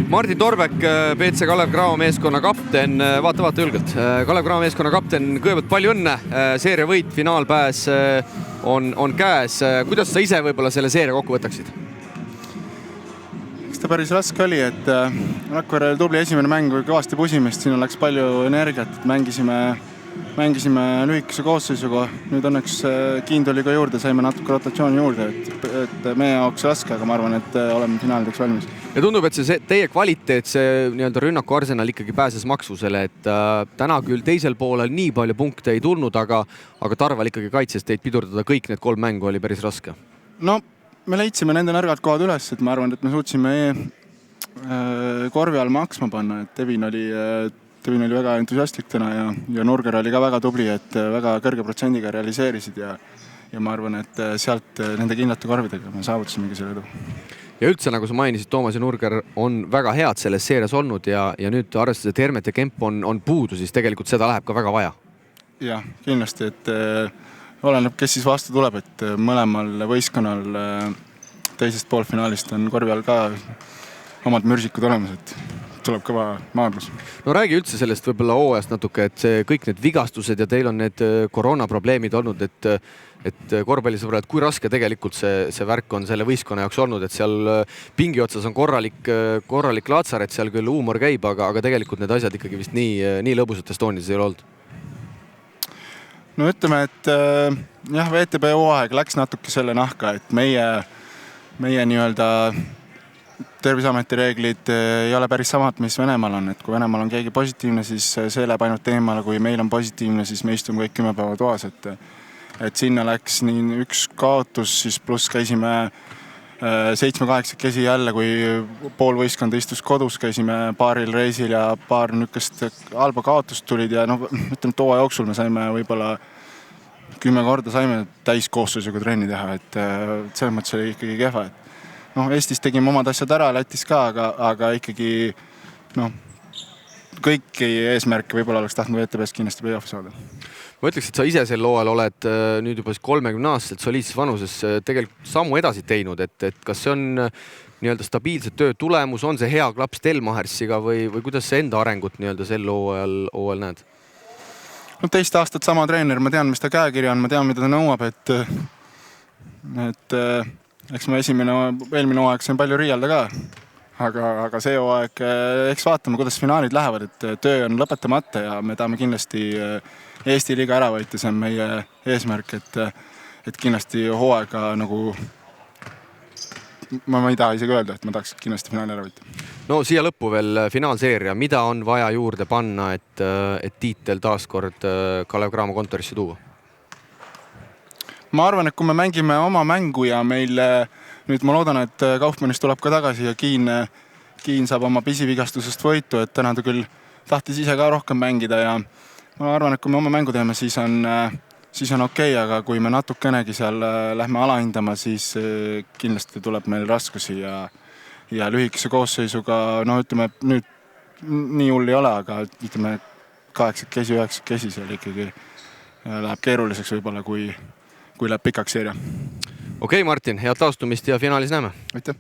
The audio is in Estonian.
Martin Torbek, BC Kalev Cramo meeskonna kapten, vaata julgelt. Kalev Cramo meeskonna kapten, kõigepealt palju õnne, seeria võit, finaalpääs on käes. Kuidas sa ise võib-olla selle seeria kokku võtaksid? Eks ta päris raske oli, et Rakverel tubli esimene mäng kõvasti pusimist, siin läks palju energiat, mängisime lühikese koosseisuga. Nüüd õnneks Kiin tuli ka juurde, saime natuke rotatsiooni juurde, et meie jaoks raske, aga ma arvan, et oleme finaalideks valmis. Ja tundub, et see teie kvaliteet, see rünnaku arsenal ikkagi pääses maksusele, et täna küll teisel poolel nii palju punkte ei tulnud, aga Tarval ikkagi kaitses teid pidurdada kõik need 3 mängu oli päris raske. No, me leidsime nende nõrgad kohad üles, et ma arvan, et me suutsime korvi all maksma panna, et Devin oli väga entusiastlik täna ja Nurger oli ka väga tubli, et väga kõrge protsendiga realiseerisid ja ma arvan, et sealt nende kindlate korvidega me saavutasimegi selle edu. Ja üldse, nagu sa mainisid, Toomas ja Nurger on väga head selles seerias olnud ja nüüd arvestades, et Hermet ja Kemp on puudu, siis tegelikult seda läheb ka väga vaja. Jah, kindlasti, et oleneb, kes siis vastu tuleb, et mõlemal võistkonnal teisest poolfinaalist on korvi all ka omad mürsikud olemas, et tuleb kõva maadlus. No räägi üldse sellest võib-olla hooajast natuke, et kõik need vigastused ja teil on need koroonaprobleemid olnud, et korvpallisõbrad, kui raske tegelikult see värk on selle võistkonna jaoks olnud, et seal pingi otsas on korralik laatsar, et seal küll huumor käib, aga tegelikult need asjad ikkagi vist nii lõbusates toonides ei ole olnud. No ütleme, et jah, VTB hooaeg läks natuke selle nahka, et meie nii-öelda Terviseameti reeglid ei ole päris samad, mis Venemaal on, et kui Venemaal on keegi positiivne, siis see läheb ainult teemale, kui meil on positiivne, siis me istume kõik 10 päeva toas, et sinna läks nii üks kaotus, siis pluss käisime 7-8 kesi jälle, kui pool võistkonda istus kodus, käisime paaril reisil ja paar nükest halba kaotust tulid ja ütleme, toa jooksul me saime võib-olla 10 korda saime täiskoosseisuga trenni teha, et selles mõttes oli ikkagi kehva, et Eestis tegime omad asjad ära, Lätis ka, aga ikkagi kõiki eesmärke võib-olla oleks tahtnud VTB-st kindlasti play-offi saada. Ma ütleks, et sa ise sel hooajal oled nüüd juba 30-aastaselt soliidses vanuses tegelikult sammu edasi teinud, et kas see on nii-öelda stabiilse töö tulemus, on see hea klaps Telmahersiga või kuidas see enda arengut nii-öelda sel hooajal näed? No teist aastat sama treener, ma tean, mis ta käekirja on, ma tean, mida ta nõuab, et eks ma eelmine hooaeg sain palju riialda ka, aga see hooaeg, eks vaatame, kuidas finaalid lähevad, et töö on lõpetamata ja me tahame kindlasti Eesti liiga ära võita, see on meie eesmärk, et kindlasti hooaega ma ei taha isegi öelda, et ma tahaks kindlasti finaali ära võita. No siia lõppu veel finaalseeria, mida on vaja juurde panna, et tiitel taaskord Kalev Cramo kontorisse tuua? Ma arvan, et kui me mängime oma mängu ja meil nüüd ma loodan, et Kaufmannist tuleb ka tagasi ja Kiin saab oma pisivigastusest võitu, et täna ta küll tahtis ise ka rohkem mängida ja ma arvan, et kui me oma mängu teeme, siis on okei, aga kui me natukenegi seal lähme alahindama, siis kindlasti tuleb meil raskusi ja lühikese koosseisuga, ütleme, nüüd nii hull ei ole, aga ütleme 8 kesi, 9 kesi seal ikkagi läheb keeruliseks võib-olla, kui läheb pikaks seeria. Okei, Martin, head taastumist ja finaalis näeme. Aitäh!